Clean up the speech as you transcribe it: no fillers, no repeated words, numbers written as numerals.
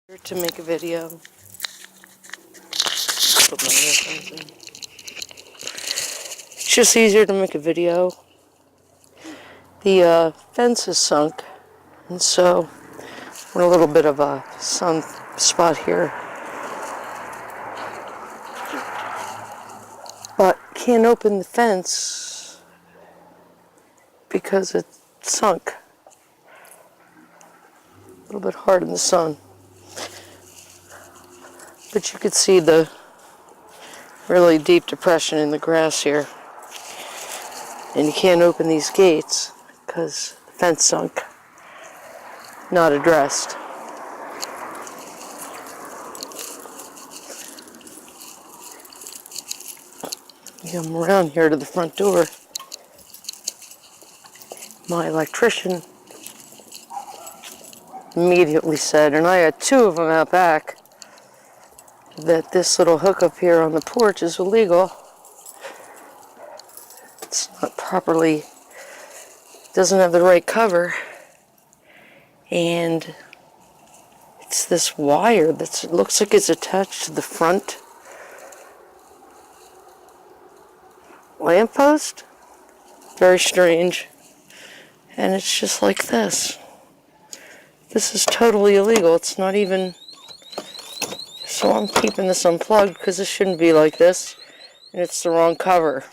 To make a video. Put my earphones in. It's just easier to make a video. The fence is sunk, and so we're in a little bit of a sun spot here. But can't open the fence because it's sunk. A little bit hard in the sun. But you could see the really deep depression in the grass here. And you can't open these gates because the fence sunk. Not addressed. You come around here to the front door. My electrician immediately said, and I had two of them out back, that this little hookup here on the porch is illegal. It's not properly, doesn't have the right cover, and it's this wire that looks like it's attached to the front lamppost. Very strange. And it's just like this. This is totally illegal. It's not even... So I'm keeping this unplugged because this shouldn't be like this. And it's the wrong cover.